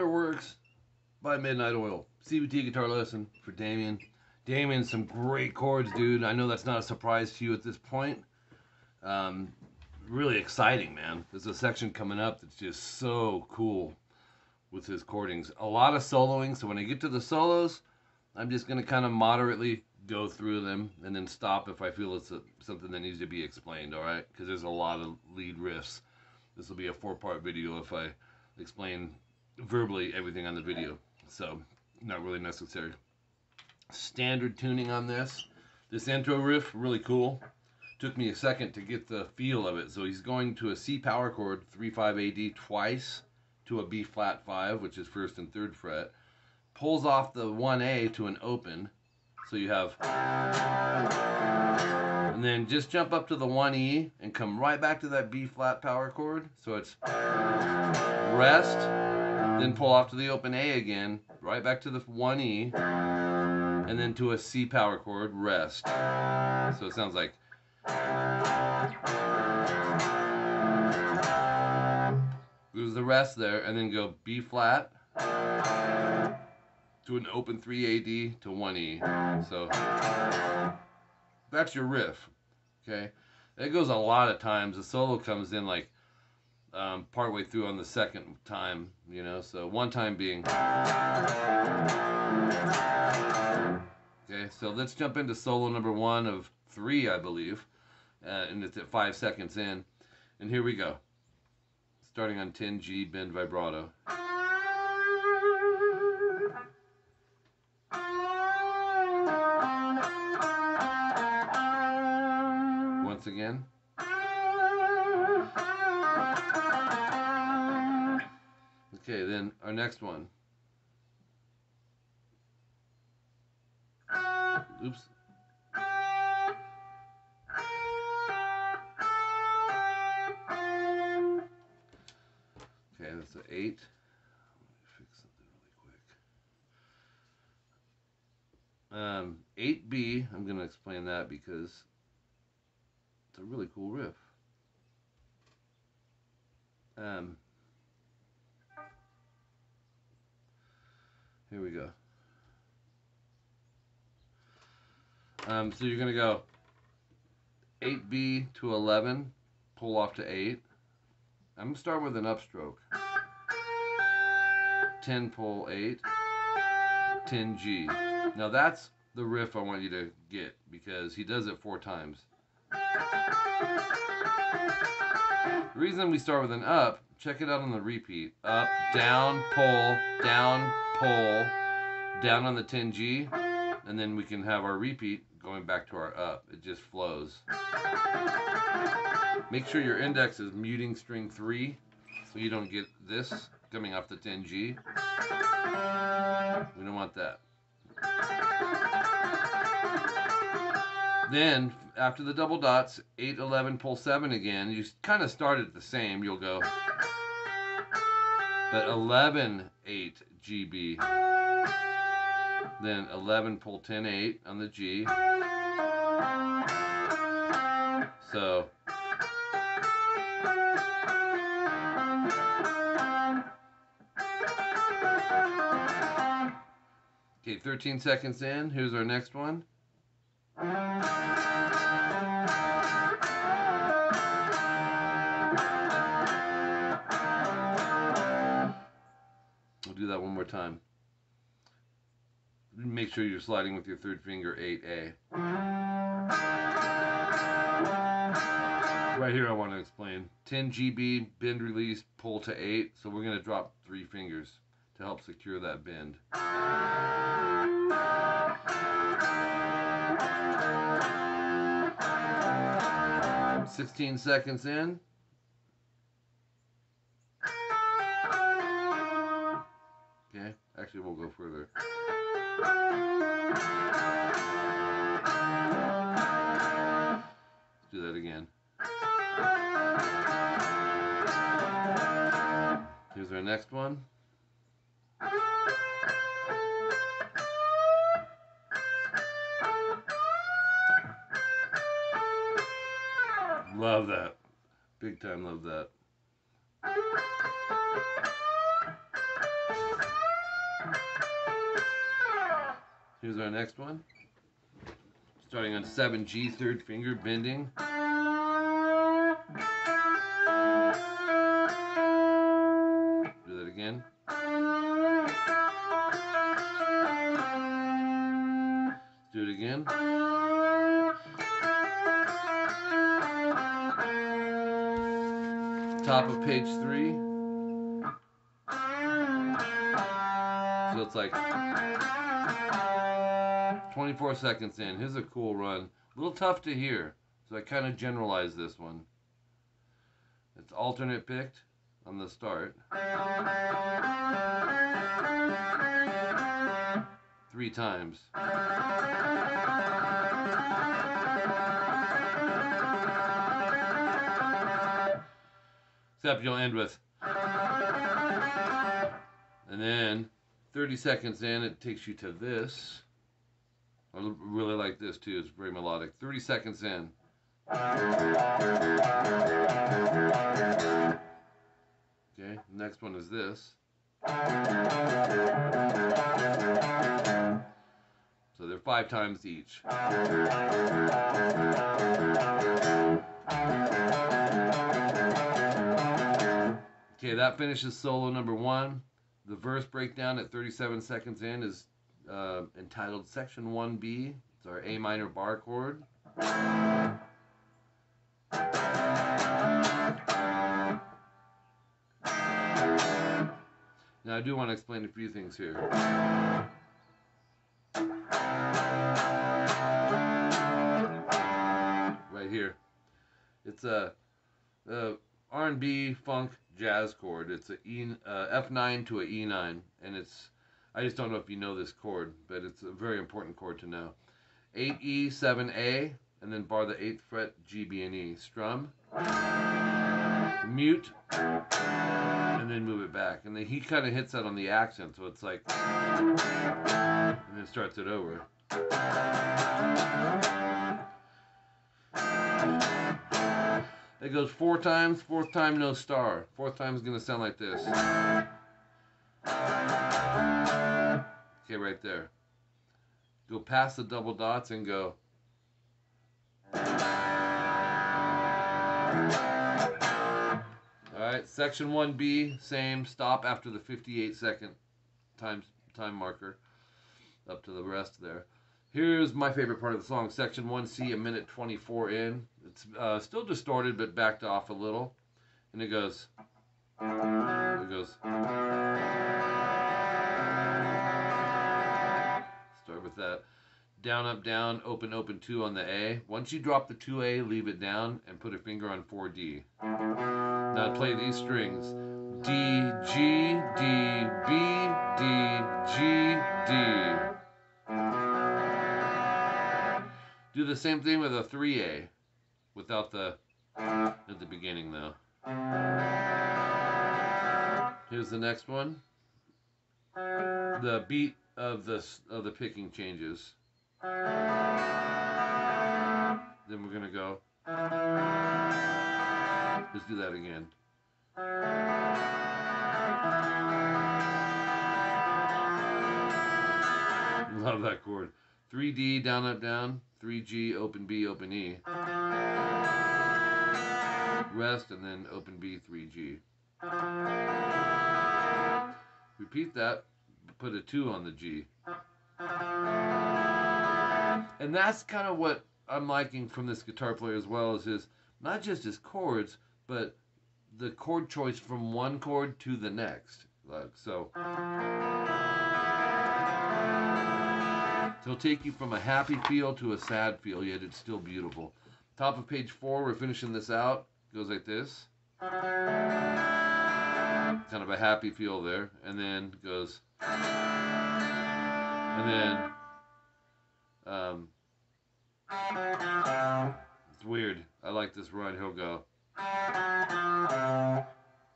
Powderworks by Midnight Oil. CVT guitar lesson for Damien. Damien, some great chords, dude. I know that's not a surprise to you at this point. Really exciting, man. There's a section coming up that's just so cool with his chordings. A lot of soloing, so when I get to the solos, I'm just going to kind of moderately go through them and then stop if I feel it's something that needs to be explained, all right? Because there's a lot of lead riffs. This will be a 4-part video if I explain verbally everything on the video, so not really necessary. Standard tuning on this. This intro riff, really cool. Took me a second to get the feel of it. So he's going to a C power chord, 3-5 AD twice, to a B flat 5, which is 1st and 3rd fret. Pulls off the 1A to an open, so you have, and then just jump up to the 1E and come right back to that B flat power chord. So it's rest, then pull off to the open A again, right back to the 1E, and then to a C power chord, rest. So it sounds like, lose the rest there, and then go B flat to an open 3 AD to 1E. So that's your riff, okay? It goes a lot of times. The solo comes in like partway through on the second time, you know, so one time being. Okay, so let's jump into solo number 1 of 3, I believe, and it's at 5 seconds in, and here we go. Starting on 10G bend vibrato. Once again. Okay, then our next one. Oops. Okay, that's an 8. Let me fix something really quick. 8B, I'm going to explain that because it's a really cool riff. Here we go. So you're going to go 8B to 11, pull off to 8. I'm going to start with an upstroke. 10 pull 8, 10G. Now that's the riff I want you to get because he does it 4 times. The reason we start with an up, check it out on the repeat. Up, down, pull, down on the 10G, and then we can have our repeat going back to our up. It just flows. Make sure your index is muting string 3 so you don't get this coming off the 10G. We don't want that. Then, after the double dots, 8, 11, pull 7 again. You kind of start it the same. You'll go, but 11, 8, GB. Then 11, pull 10, 8 on the G. So, okay, 13 seconds in. Here's our next one. We'll do that one more time. Make sure you're sliding with your 3rd finger, 8A. Right here I want to explain. 10 GB, bend release, pull to 8. So we're going to drop 3 fingers to help secure that bend. 16 seconds in. Okay, actually we'll go further. Let's do that again. Here's our next one. Love that. Big time love that. Here's our next one. Starting on 7G, third finger, bending. Do that again. Do it again. Top of page 3. So it's like 24 seconds in. Here's a cool run. A little tough to hear, so I kind of generalized this one. It's alternate picked on the start. 3 times. Except you'll end with. And then 30 seconds in, it takes you to this. I really like this too, it's very melodic. 30 seconds in. Okay, next one is this. So they're 5 times each. Okay, that finishes solo number 1. The verse breakdown at 37 seconds in is entitled Section 1B. It's our A minor bar chord. Now I do want to explain a few things here. Right here. It's a R&B funk jazz chord. It's a F9 to a E9, and I just don't know if you know this chord, but it's a very important chord to know. 8E, 7A, and then bar the 8th fret, G, B, and E. Strum, mute, and then move it back. And then he kind of hits that on the accent, so it's like, and then starts it over. It goes 4 times, 4th time no star. 4th time is going to sound like this. Okay, right there. Go past the double dots and go. Alright, section 1B, same. Stop after the 58-second time marker. Up to the rest there. Here's my favorite part of the song, section 1C, a minute 24 in. It's still distorted, but backed off a little. And it goes. Start with that. Down, up, down, open, open 2 on the A. Once you drop the 2A, leave it down and put a finger on 4D. Now play these strings. D, G, D, B, D, G, D. Do the same thing with a 3A, without the at the beginning though. Here's the next one. The beat of the picking changes. Then we're gonna go. Let's do that again. Love that chord. 3D, down, up, down. 3G, open B, open E. Rest, and then open B, 3G. Repeat that, put a 2 on the G. And that's kind of what I'm liking from this guitar player as well, is his, not just his chords, but the chord choice from one chord to the next. Like so. He'll take you from a happy feel to a sad feel, yet it's still beautiful. Top of page 4, we're finishing this out. Goes like this. Kind of a happy feel there. And then goes. And then. It's weird. I like this run. He'll go.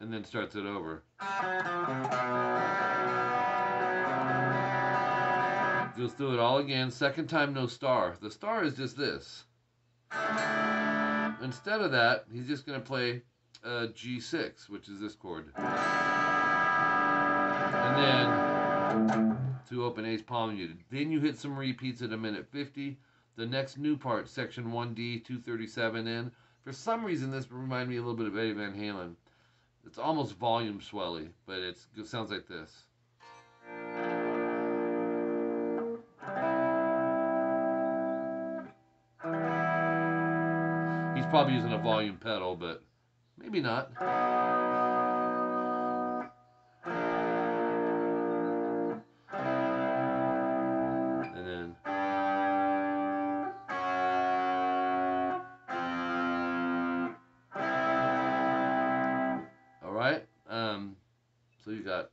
And then starts it over. Goes through it all again. Second time, no star. The star is just this. Instead of that, he's just going to play G6, which is this chord. And then 2 open ace palm muted. Then you hit some repeats at a minute 50. The next new part, section 1D, 237 in. For some reason, this reminded me a little bit of Eddie Van Halen. It's almost volume swelly, but it sounds like this. He's probably using a volume pedal, but maybe not. And then all right. So you got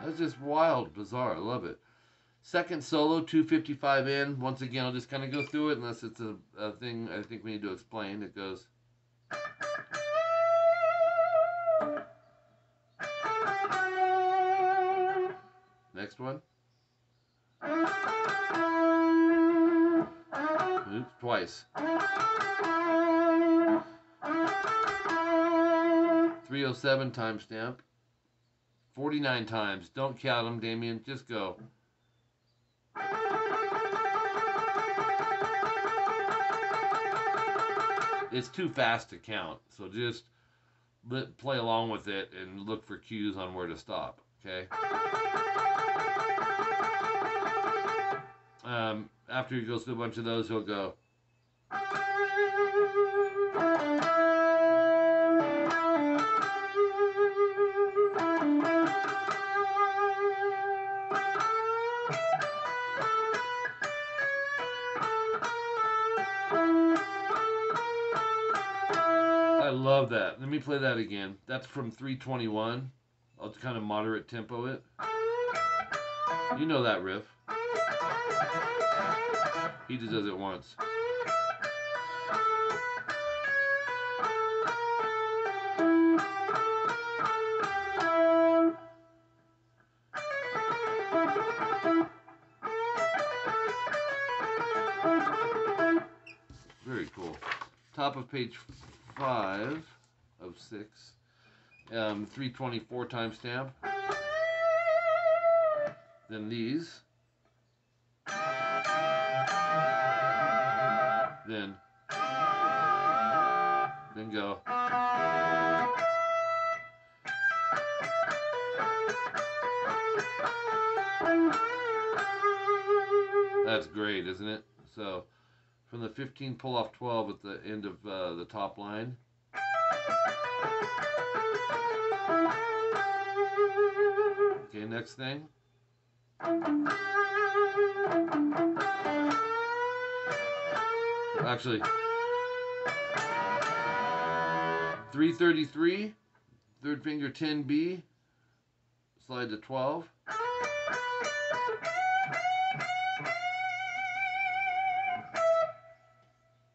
that's just wild, bizarre. I love it. Second solo, 255 in. Once again, I'll just kind of go through it unless it's a thing I think we need to explain. It goes. Next one. Oops, twice. 307 timestamp. 49 times. Don't count them, Damien. Just go. It's too fast to count, so just play along with it and look for cues on where to stop, okay? After he goes through a bunch of those, he'll go. I love that. Let me play that again. That's from 321. I'll just kind of moderate tempo it. You know that riff. He just does it once. Very cool. Top of page 5 of 6. 324 timestamp. Then these. Then go. That's great, isn't it? So from the 15, pull off 12 at the end of the top line. Okay, next thing. Actually, 333, third finger 10B, slide to 12.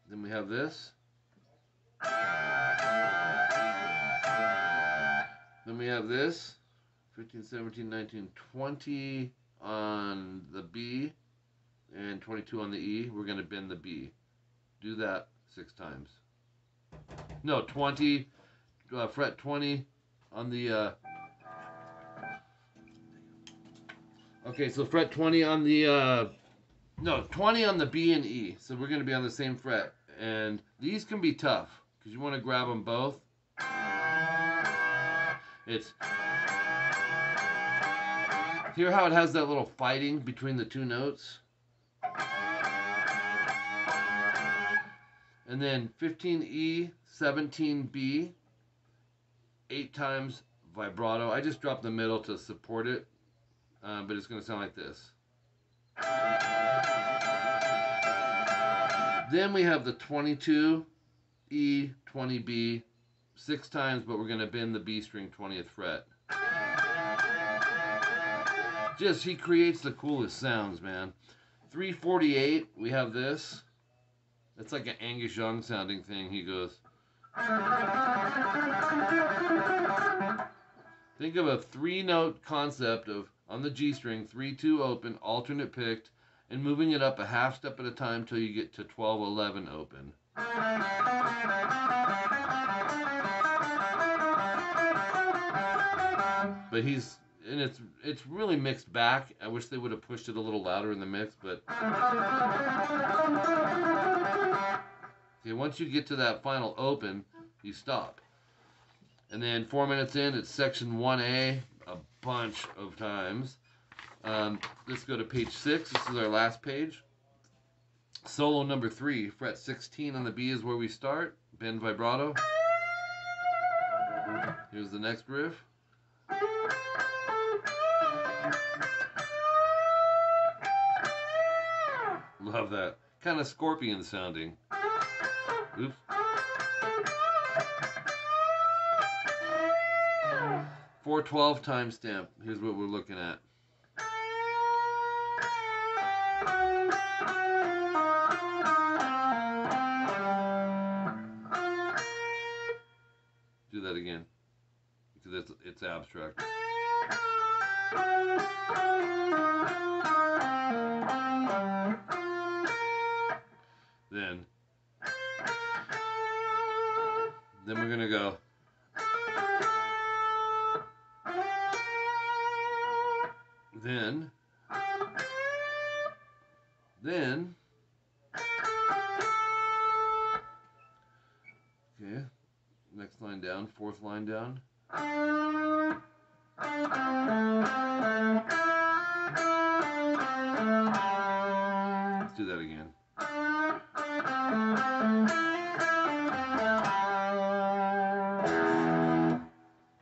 Then we have this. Then we have this, 15, 17, 19, 20 on the B and 22 on the E. We're going to bend the B. Do that 6 times. No, 20, fret 20 on the, okay, so fret 20 on the, no, 20 on the B and E. So we're going to be on the same fret. And these can be tough because you want to grab them both. It's, hear how it has that little fighting between the two notes? And then 15E, 17B, 8 times vibrato. I just dropped the middle to support it, but it's going to sound like this. Then we have the 22E, 20B, 6 times, but we're going to bend the B string 20th fret. Just, he creates the coolest sounds, man. 348, we have this. It's like an Angus Young sounding thing. He goes. Think of a 3-note concept of, on the G string, 3-2 open, alternate picked, and moving it up a half step at a time till you get to 12-11 open. But it's really mixed back. I wish they would have pushed it a little louder in the mix, but okay, once you get to that final open, you stop. And then 4 minutes in, it's section 1A a bunch of times. Let's go to page 6. This is our last page. Solo number 3, fret 16 on the B is where we start. Bend vibrato. Here's the next riff. Love that. Kind of scorpion sounding. Oops. 412 timestamp. Here's what we're looking at. Do that again, because it's abstract. Then we're gonna go. Then. Okay. Next line down, fourth line down. Let's do that again.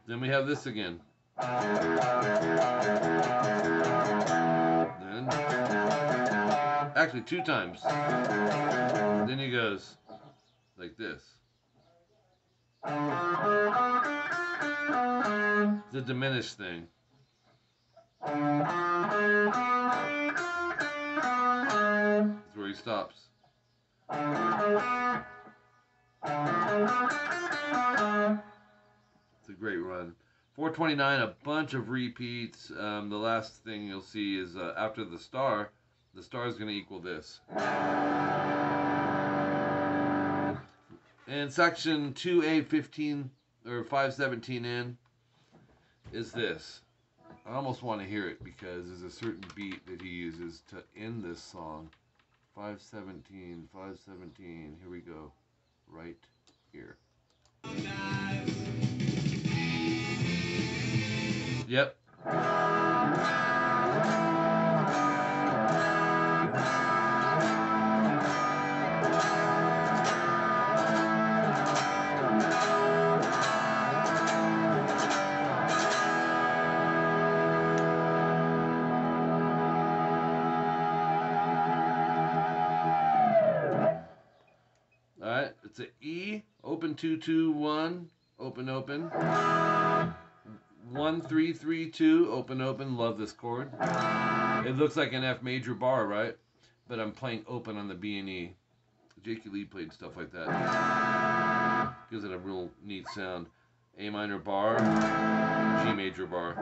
Then we have this again. Then, actually 2 times. Then he goes like this. The diminished thing. That's where he stops. It's a great run. 429, a bunch of repeats. The last thing you'll see is after the star is going to equal this. And section 2A15 or 517 in is this. I almost want to hear it because there's a certain beat that he uses to end this song. 517, 517. Here we go. Right here. Yep. Alright, it's an E, open 2-2-1, open open. 1-3-3-2, open open. Love this chord. It looks like an F major bar, right? But I'm playing open on the B and E. Jakey Lee played stuff like that. Gives it a real neat sound. A minor bar, G major bar.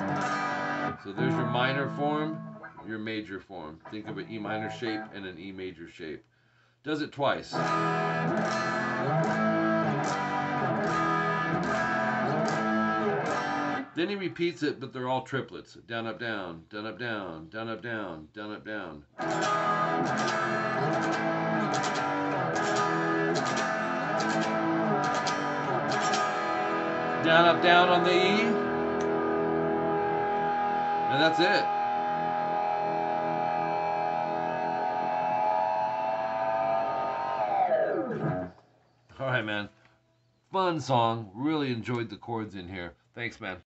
So there's your minor form, your major form. Think of an E minor shape and an E major shape. Does it twice. Then he repeats it, but they're all triplets. Down, up, down, down, up, down, down, up, down, down, up, down. Down, up, down on the E. And that's it. All right, man. Fun song. Really enjoyed the chords in here. Thanks, man.